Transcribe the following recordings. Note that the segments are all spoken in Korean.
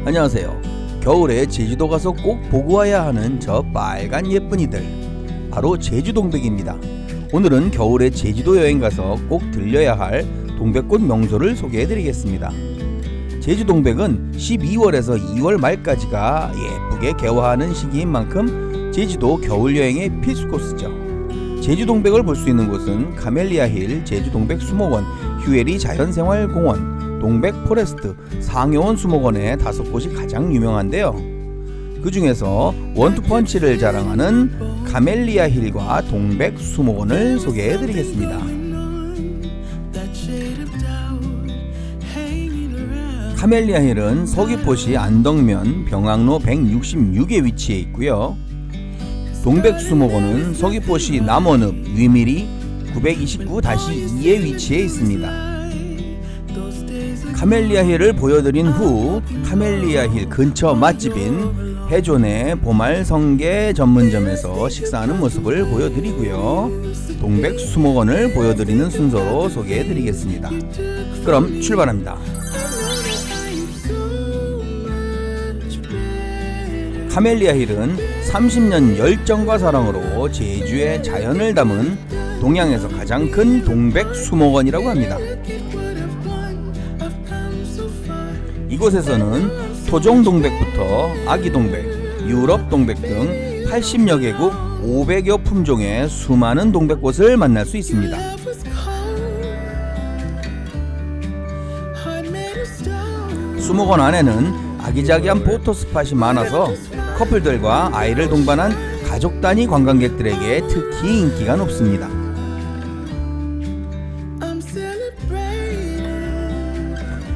안녕하세요. 겨울에 제주도 가서 꼭 보고 와야 하는 저 빨간 예쁜이들, 바로 제주동백입니다. 오늘은 겨울에 제주도 여행 가서 꼭 들려야 할 동백꽃 명소를 소개해 드리겠습니다. 제주동백은 12월에서 2월 말까지가 예쁘게 개화하는 시기인 만큼 제주도 겨울 여행의 필수 코스죠. 제주동백을 볼 수 있는 곳은 카멜리아힐 제주동백 수목원, 휴에리 자연생활공원, 동백 포레스트, 상여원 수목원의 5곳이 가장 유명한데요. 그 중에서 원투펀치를 자랑하는 카멜리아힐과 동백 수목원을 소개해 드리겠습니다. 카멜리아힐은 서귀포시 안덕면 병학로 166에 위치해 있고요. 동백수목원은 서귀포시 남원읍 위미리 929-2에 위치해 있습니다. 카멜리아힐을 보여드린 후 카멜리아힐 근처 맛집인 해존의 보말성게 전문점에서 식사하는 모습을 보여드리고요. 동백수목원을 보여드리는 순서로 소개해드리겠습니다. 그럼 출발합니다. 카멜리아힐은 30년 열정과 사랑으로 제주의 자연을 담은 동양에서 가장 큰 동백수목원이라고 합니다. 이곳에서는 토종동백부터 아기동백, 유럽동백 등 80여 개국 500여 품종의 수많은 동백꽃을 만날 수 있습니다. 수목원 안에는 아기자기한 포토스팟이 많아서 커플들과 아이를 동반한 가족 단위 관광객들에게 특히 인기가 높습니다.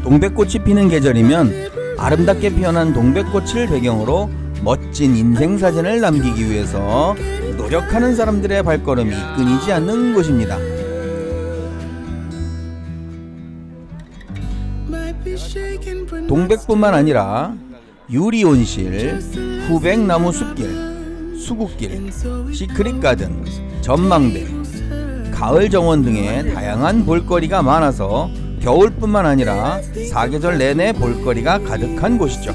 동백꽃이 피는 계절이면 아름답게 피어난 동백꽃을 배경으로 멋진 인생사진을 남기기 위해서 노력하는 사람들의 발걸음이 끊이지 않는 곳입니다. 동백뿐만 아니라 유리온실, 후백나무 숲길, 수국길, 시크릿 가든, 전망대, 가을 정원 등의 다양한 볼거리가 많아서 겨울뿐만 아니라 사계절 내내 볼거리가 가득한 곳이죠.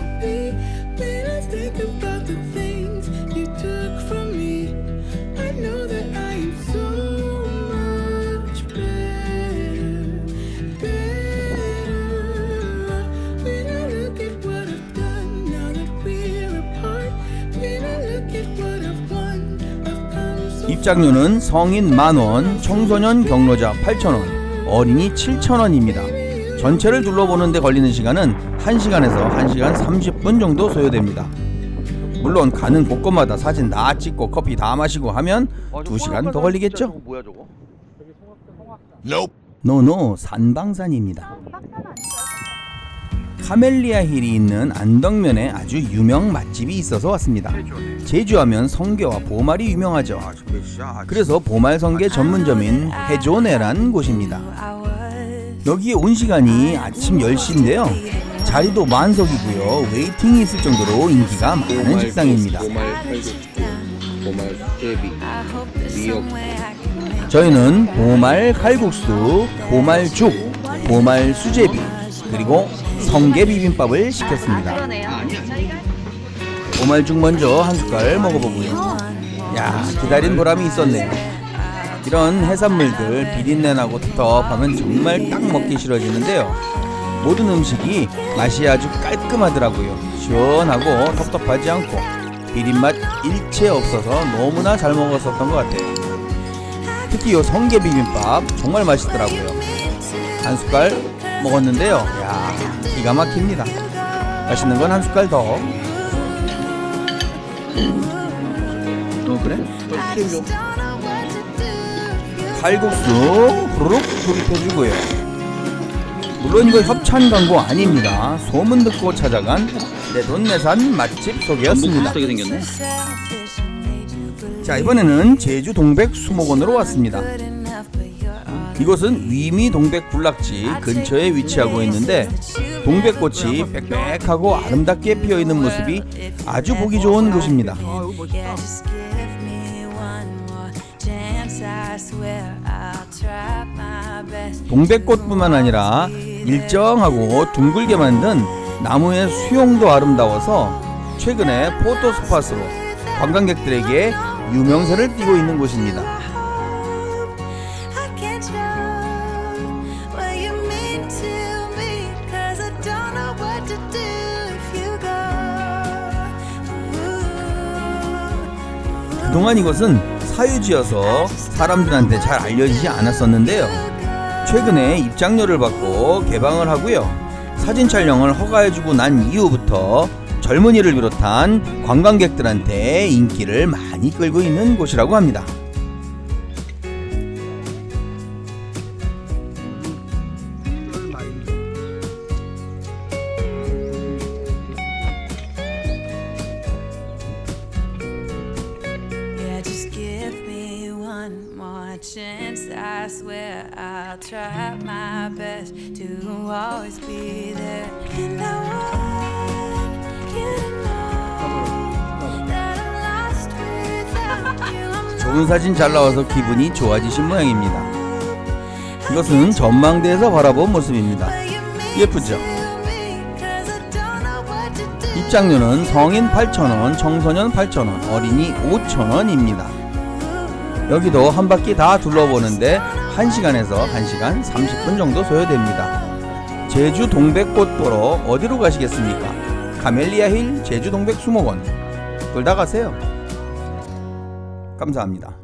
입장료는 성인 10,000원, 청소년 경로자 8,000원, 어린이 7,000원입니다. 전체를 둘러보는 데 걸리는 시간은 1시간에서 1시간 30분 정도 소요됩니다. 물론 가는 곳곳마다 사진 다 찍고 커피 다 마시고 하면 2시간 더 걸리겠죠? 노노, 산방산입니다. 카멜리아힐이 있는 안덕면에 아주 유명 맛집이 있어서 왔습니다. 제주하면 성게와 보말이 유명하죠. 그래서 보말성게 전문점인 해존에란 곳입니다. 여기에 온 시간이 아침 10시인데요. 자리도 만석이고요. 웨이팅이 있을 정도로 인기가 많은 식당입니다. 저희는 보말 칼국수, 보말죽, 보말 수제비, 그리고 성게 비빔밥을 시켰습니다. 보말죽 먼저 한 숟갈 먹어보고요. 야, 기다린 보람이 있었네요. 이런 해산물들 비린내나고 텁텁하면 정말 딱 먹기 싫어지는데요. 모든 음식이 맛이 아주 깔끔하더라고요. 시원하고 텁텁하지 않고 비린맛 일체 없어서 너무나 잘 먹었었던 것 같아요. 특히 이 성게 비빔밥 정말 맛있더라고요. 한 숟갈 먹었는데요. 야, 기가 막힙니다. 맛있는 건 한 숟갈 더. 그래? 칼국수 후루룩 흡입해주고요. 물론 이거 협찬 광고 아닙니다. 소문 듣고 찾아간 내돈내산 맛집 소개였습니다. 자, 이번에는 제주 동백 수목원으로 왔습니다. 이곳은 위미 동백 군락지 근처에 위치하고 있는데 동백꽃이 빽빽하고 아름답게 피어있는 모습이 아주 보기 좋은 곳입니다. 동백꽃뿐만 아니라 일정하고 둥글게 만든 나무의 수용도 아름다워서 최근에 포토스팟으로 관광객들에게 유명세를 띠고 있는 곳입니다. 그동안 이곳은 사유지여서 사람들한테 잘 알려지지 않았었는데요. 최근에 입장료를 받고 개방을 하고요. 사진 촬영을 허가해주고 난 이후부터 젊은이를 비롯한 관광객들한테 인기를 많이 끌고 있는 곳이라고 합니다. Chance, I swear I'll try my best to always be there. And I want you to know that I'm lost without you. I'm 좋은 사진 잘 나와서 기분이 좋아지신 모양입니다. 이것은 전망대에서 바라본 모습입니다. 예쁘죠? 입장료는 성인 8,000원, 청소년 8,000원, 어린이 5,000원입니다. 여기도 한 바퀴 다 둘러보는데 1시간에서 1시간 30분 정도 소요됩니다. 제주 동백꽃 보러 어디로 가시겠습니까? 카멜리아 힐 제주 동백 수목원. 둘 다 가세요. 감사합니다.